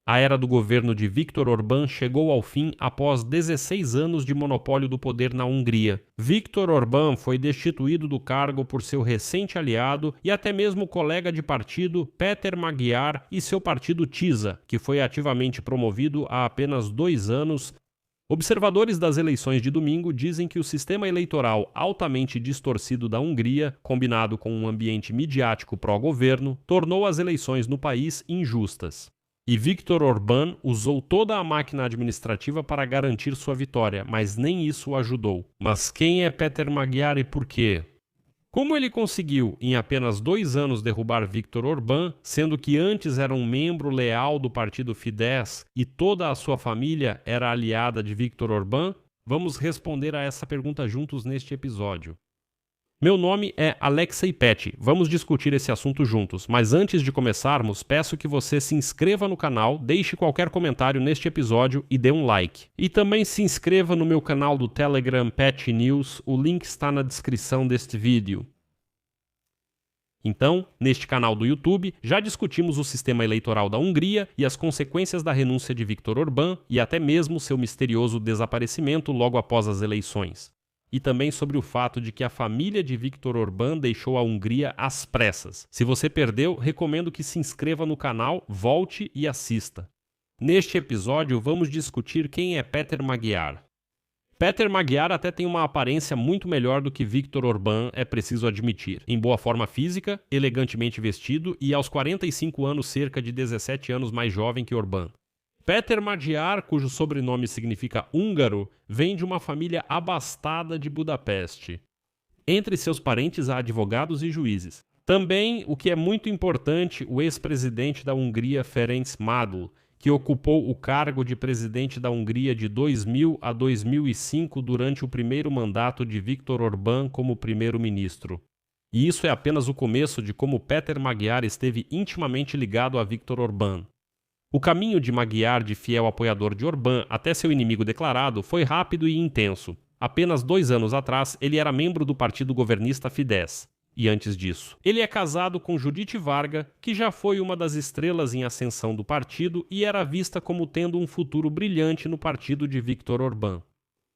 A era do governo de Viktor Orbán chegou ao fim após 16 anos de monopólio do poder na Hungria. Viktor Orbán foi destituído do cargo por seu recente aliado e até mesmo colega de partido Péter Magyar e seu partido TISA, que foi ativamente promovido há apenas 2 anos. Observadores das eleições de domingo dizem que o sistema eleitoral altamente distorcido da Hungria, combinado com um ambiente midiático pró-governo, tornou as eleições no país injustas. E Viktor Orbán usou toda a máquina administrativa para garantir sua vitória, mas nem isso o ajudou. Mas quem é Péter Magyar e por quê? Como ele conseguiu, em apenas 2 anos, derrubar Viktor Orbán, sendo que antes era um membro leal do partido Fidesz e toda a sua família era aliada de Viktor Orbán? Vamos responder a essa pergunta juntos neste episódio. Meu nome é Alexei Peti, vamos discutir esse assunto juntos, mas antes de começarmos, peço que você se inscreva no canal, deixe qualquer comentário neste episódio e dê um like. E também se inscreva no meu canal do Telegram Peti News, o link está na descrição deste vídeo. Então, neste canal do YouTube, já discutimos o sistema eleitoral da Hungria e as consequências da renúncia de Viktor Orbán e até mesmo seu misterioso desaparecimento logo após as eleições. E também sobre o fato de que a família de Viktor Orbán deixou a Hungria às pressas. Se você perdeu, recomendo que se inscreva no canal, volte e assista. Neste episódio, vamos discutir quem é Péter Magyar. Péter Magyar até tem uma aparência muito melhor do que Viktor Orbán, é preciso admitir. Em boa forma física, elegantemente vestido e aos 45 anos cerca de 17 anos mais jovem que Orbán. Péter Magyar, cujo sobrenome significa húngaro, vem de uma família abastada de Budapeste. Entre seus parentes há advogados e juízes. Também, o que é muito importante, o ex-presidente da Hungria, Ferenc Madl, que ocupou o cargo de presidente da Hungria de 2000 a 2005 durante o primeiro mandato de Viktor Orbán como primeiro-ministro. E isso é apenas o começo de como Péter Magyar esteve intimamente ligado a Viktor Orbán. O caminho de Magyar de fiel apoiador de Orbán até seu inimigo declarado foi rápido e intenso. Apenas 2 anos atrás, ele era membro do partido governista Fidesz. E antes disso, ele é casado com Judith Varga, que já foi uma das estrelas em ascensão do partido e era vista como tendo um futuro brilhante no partido de Viktor Orbán.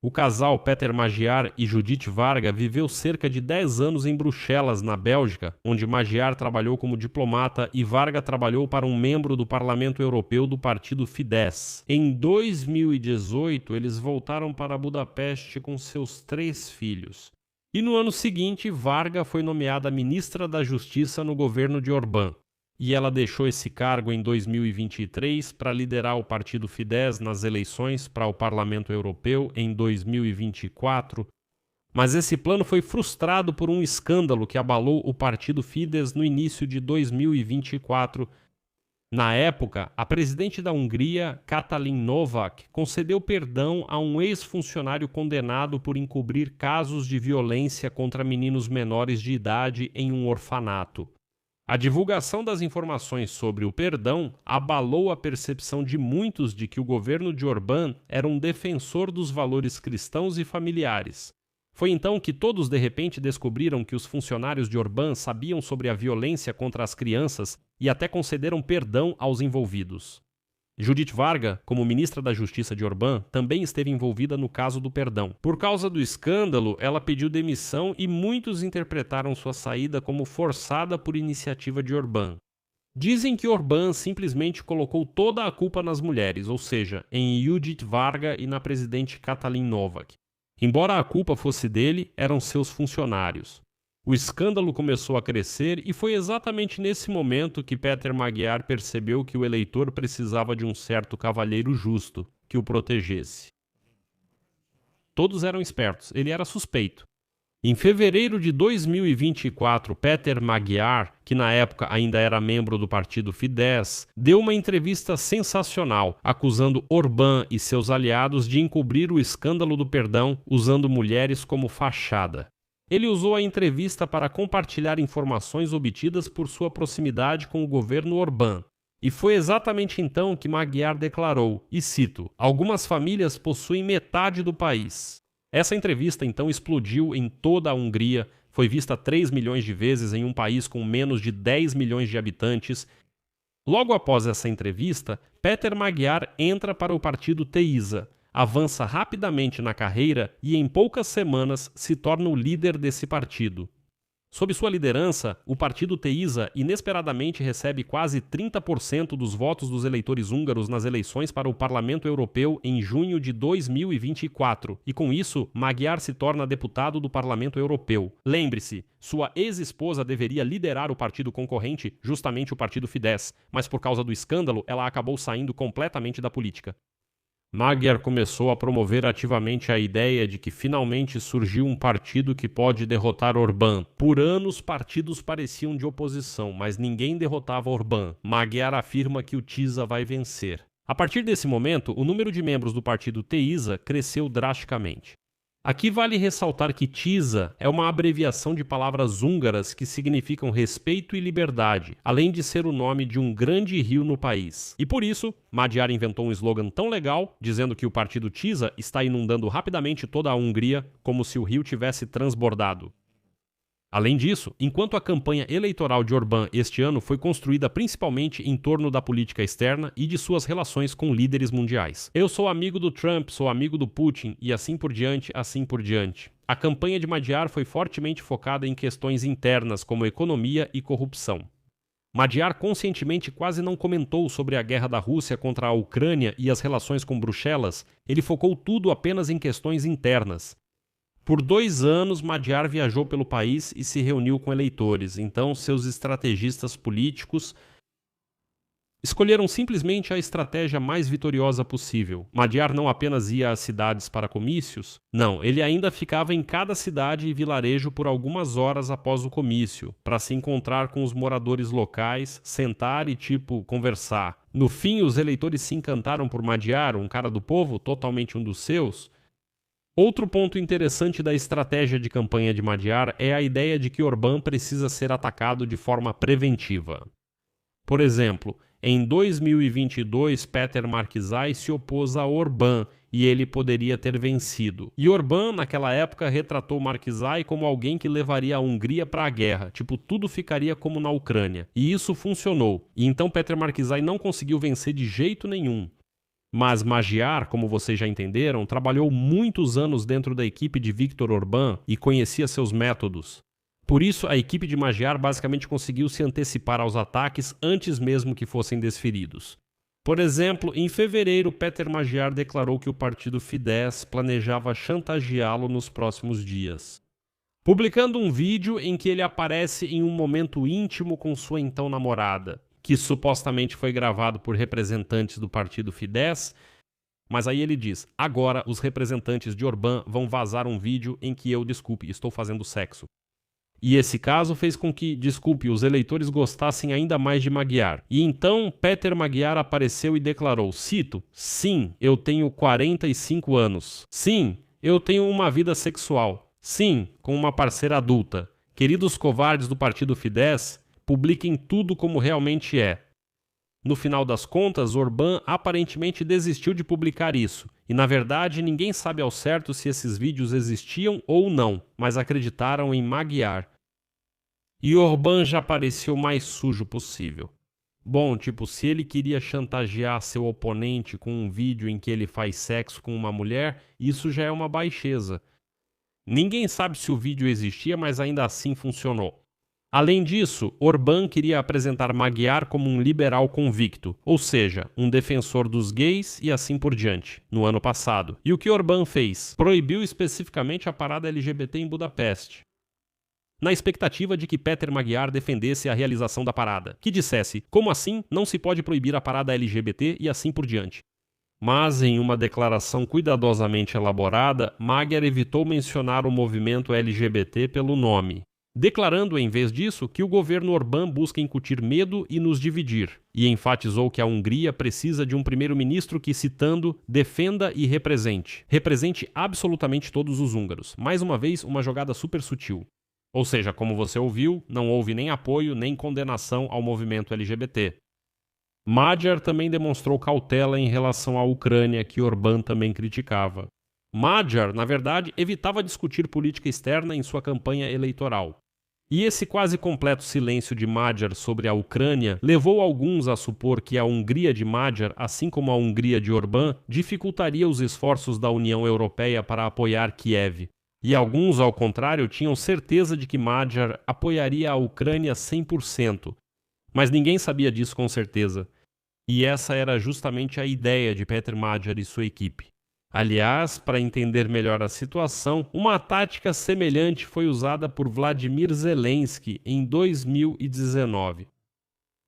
O casal Péter Magyar e Judith Varga viveu cerca de 10 anos em Bruxelas, na Bélgica, onde Magyar trabalhou como diplomata e Varga trabalhou para um membro do Parlamento Europeu do partido Fidesz. Em 2018, eles voltaram para Budapeste com seus 3 filhos. E no ano seguinte, Varga foi nomeada ministra da Justiça no governo de Orbán. E ela deixou esse cargo em 2023 para liderar o partido Fidesz nas eleições para o Parlamento Europeu em 2024. Mas esse plano foi frustrado por um escândalo que abalou o partido Fidesz no início de 2024. Na época, a presidente da Hungria, Katalin Novák, concedeu perdão a um ex-funcionário condenado por encobrir casos de violência contra meninos menores de idade em um orfanato. A divulgação das informações sobre o perdão abalou a percepção de muitos de que o governo de Orbán era um defensor dos valores cristãos e familiares. Foi então que todos de repente descobriram que os funcionários de Orbán sabiam sobre a violência contra as crianças e até concederam perdão aos envolvidos. Judith Varga, como ministra da Justiça de Orbán, também esteve envolvida no caso do perdão. Por causa do escândalo, ela pediu demissão e muitos interpretaram sua saída como forçada por iniciativa de Orbán. Dizem que Orbán simplesmente colocou toda a culpa nas mulheres, ou seja, em Judith Varga e na presidente Katalin Novák. Embora a culpa fosse dele, eram seus funcionários. O escândalo começou a crescer e foi exatamente nesse momento que Péter Magyar percebeu que o eleitor precisava de um certo cavalheiro justo que o protegesse. Todos eram espertos, ele era suspeito. Em fevereiro de 2024, Péter Magyar, que na época ainda era membro do partido Fidesz, deu uma entrevista sensacional, acusando Orbán e seus aliados de encobrir o escândalo do perdão usando mulheres como fachada. Ele usou a entrevista para compartilhar informações obtidas por sua proximidade com o governo Orbán. E foi exatamente então que Magyar declarou, e cito, "Algumas famílias possuem metade do país." Essa entrevista então explodiu em toda a Hungria, foi vista 3 milhões de vezes em um país com menos de 10 milhões de habitantes. Logo após essa entrevista, Péter Magyar entra para o partido TISA, avança rapidamente na carreira e em poucas semanas se torna o líder desse partido. Sob sua liderança, o partido TISA inesperadamente recebe quase 30% dos votos dos eleitores húngaros nas eleições para o Parlamento Europeu em junho de 2024, e com isso, Magyar se torna deputado do Parlamento Europeu. Lembre-se, sua ex-esposa deveria liderar o partido concorrente, justamente o partido Fidesz, mas por causa do escândalo, ela acabou saindo completamente da política. Magyar começou a promover ativamente a ideia de que finalmente surgiu um partido que pode derrotar Orbán. Por anos, partidos pareciam de oposição, mas ninguém derrotava Orbán. Magyar afirma que o TISA vai vencer. A partir desse momento, o número de membros do partido TISA cresceu drasticamente. Aqui vale ressaltar que TISA é uma abreviação de palavras húngaras que significam respeito e liberdade, além de ser o nome de um grande rio no país. E por isso, Magyar inventou um slogan tão legal, dizendo que o partido TISA está inundando rapidamente toda a Hungria, como se o rio tivesse transbordado. Além disso, enquanto a campanha eleitoral de Orbán este ano foi construída principalmente em torno da política externa e de suas relações com líderes mundiais. Eu sou amigo do Trump, sou amigo do Putin e assim por diante, assim por diante. A campanha de Magyar foi fortemente focada em questões internas como economia e corrupção. Magyar conscientemente quase não comentou sobre a guerra da Rússia contra a Ucrânia e as relações com Bruxelas, ele focou tudo apenas em questões internas. Por 2 anos, Magyar viajou pelo país e se reuniu com eleitores, então seus estrategistas políticos escolheram simplesmente a estratégia mais vitoriosa possível. Magyar não apenas ia às cidades para comícios, não, ele ainda ficava em cada cidade e vilarejo por algumas horas após o comício, para se encontrar com os moradores locais, sentar e conversar. No fim, os eleitores se encantaram por Magyar, um cara do povo, totalmente um dos seus. Outro ponto interessante da estratégia de campanha de Magyar é a ideia de que Orbán precisa ser atacado de forma preventiva. Por exemplo, em 2022, Péter Márkizai se opôs a Orbán e ele poderia ter vencido. E Orbán, naquela época, retratou Márkizai como alguém que levaria a Hungria para a guerra, tudo ficaria como na Ucrânia. E isso funcionou. E então Péter Márkizai não conseguiu vencer de jeito nenhum. Mas Magyar, como vocês já entenderam, trabalhou muitos anos dentro da equipe de Viktor Orbán e conhecia seus métodos. Por isso, a equipe de Magyar basicamente conseguiu se antecipar aos ataques antes mesmo que fossem desferidos. Por exemplo, em fevereiro, Péter Magyar declarou que o partido Fidesz planejava chantageá-lo nos próximos dias, publicando um vídeo em que ele aparece em um momento íntimo com sua então namorada, que supostamente foi gravado por representantes do partido Fidesz, mas aí ele diz, agora os representantes de Orbán vão vazar um vídeo em que eu, estou fazendo sexo. E esse caso fez com que, os eleitores gostassem ainda mais de Magyar. E então Péter Magyar apareceu e declarou, cito, sim, eu tenho 45 anos. Sim, eu tenho uma vida sexual. Sim, com uma parceira adulta. Queridos covardes do partido Fidesz, publiquem tudo como realmente é. No final das contas, Orbán aparentemente desistiu de publicar isso, e na verdade ninguém sabe ao certo se esses vídeos existiam ou não, mas acreditaram em Magyar. E Orbán já pareceu o mais sujo possível. Bom, se ele queria chantagear seu oponente com um vídeo em que ele faz sexo com uma mulher, isso já é uma baixeza. Ninguém sabe se o vídeo existia, mas ainda assim funcionou. Além disso, Orbán queria apresentar Magyar como um liberal convicto, ou seja, um defensor dos gays e assim por diante, no ano passado. E o que Orbán fez? Proibiu especificamente a parada LGBT em Budapeste, na expectativa de que Péter Magyar defendesse a realização da parada, que dissesse, como assim não se pode proibir a parada LGBT e assim por diante. Mas, em uma declaração cuidadosamente elaborada, Magyar evitou mencionar o movimento LGBT pelo nome, declarando, em vez disso, que o governo Orbán busca incutir medo e nos dividir, e enfatizou que a Hungria precisa de um primeiro-ministro que, citando, defenda e represente absolutamente todos os húngaros. Mais uma vez, uma jogada super sutil. Ou seja, como você ouviu, não houve nem apoio nem condenação ao movimento LGBT. Magyar também demonstrou cautela em relação à Ucrânia, que Orbán também criticava. Magyar, na verdade, evitava discutir política externa em sua campanha eleitoral. E esse quase completo silêncio de Madjar sobre a Ucrânia levou alguns a supor que a Hungria de Madjar, assim como a Hungria de Orbán, dificultaria os esforços da União Europeia para apoiar Kiev. E alguns, ao contrário, tinham certeza de que Madjar apoiaria a Ucrânia 100%. Mas ninguém sabia disso com certeza. E essa era justamente a ideia de Petr Madjar e sua equipe. Aliás, para entender melhor a situação, uma tática semelhante foi usada por Vladimir Zelensky em 2019.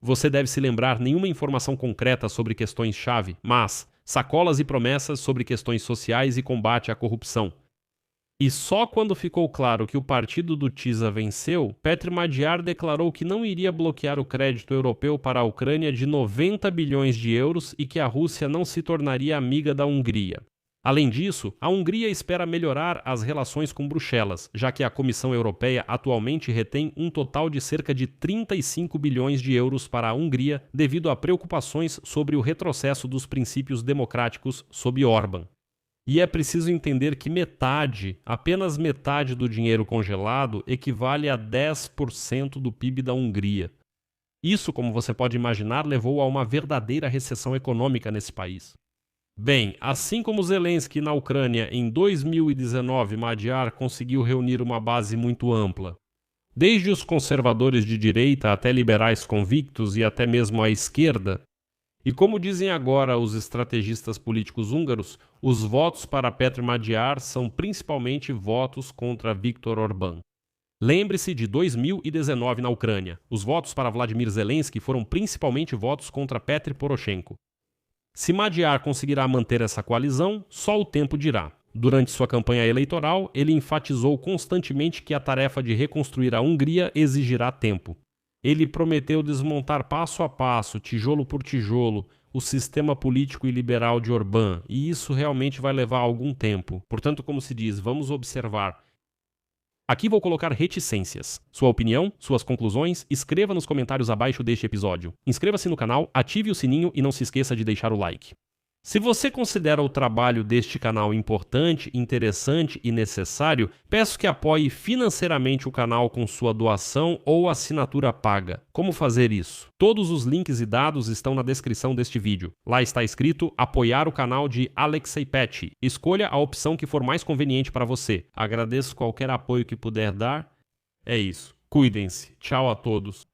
Você deve se lembrar nenhuma informação concreta sobre questões-chave, mas sacolas e promessas sobre questões sociais e combate à corrupção. E só quando ficou claro que o partido do Tisza venceu, Petr Madjar declarou que não iria bloquear o crédito europeu para a Ucrânia de 90 bilhões de euros e que a Rússia não se tornaria amiga da Hungria. Além disso, a Hungria espera melhorar as relações com Bruxelas, já que a Comissão Europeia atualmente retém um total de cerca de 35 bilhões de euros para a Hungria devido a preocupações sobre o retrocesso dos princípios democráticos sob Orbán. E é preciso entender que apenas metade do dinheiro congelado equivale a 10% do PIB da Hungria. Isso, como você pode imaginar, levou a uma verdadeira recessão econômica nesse país. Bem, assim como Zelensky na Ucrânia em 2019, Madjar conseguiu reunir uma base muito ampla. Desde os conservadores de direita até liberais convictos e até mesmo a esquerda. E como dizem agora os estrategistas políticos húngaros, os votos para Petr Madjar são principalmente votos contra Viktor Orbán. Lembre-se de 2019 na Ucrânia. Os votos para Vladimir Zelensky foram principalmente votos contra Petro Poroshenko. Se Madjar conseguirá manter essa coalizão, só o tempo dirá. Durante sua campanha eleitoral, ele enfatizou constantemente que a tarefa de reconstruir a Hungria exigirá tempo. Ele prometeu desmontar passo a passo, tijolo por tijolo, o sistema político e liberal de Orbán, e isso realmente vai levar algum tempo. Portanto, como se diz, vamos observar. Aqui vou colocar reticências. Sua opinião, suas conclusões, escreva nos comentários abaixo deste episódio. Inscreva-se no canal, ative o sininho e não se esqueça de deixar o like. Se você considera o trabalho deste canal importante, interessante e necessário, peço que apoie financeiramente o canal com sua doação ou assinatura paga. Como fazer isso? Todos os links e dados estão na descrição deste vídeo. Lá está escrito apoiar o canal de Alexei Petty. Escolha a opção que for mais conveniente para você. Agradeço qualquer apoio que puder dar. É isso. Cuidem-se. Tchau a todos.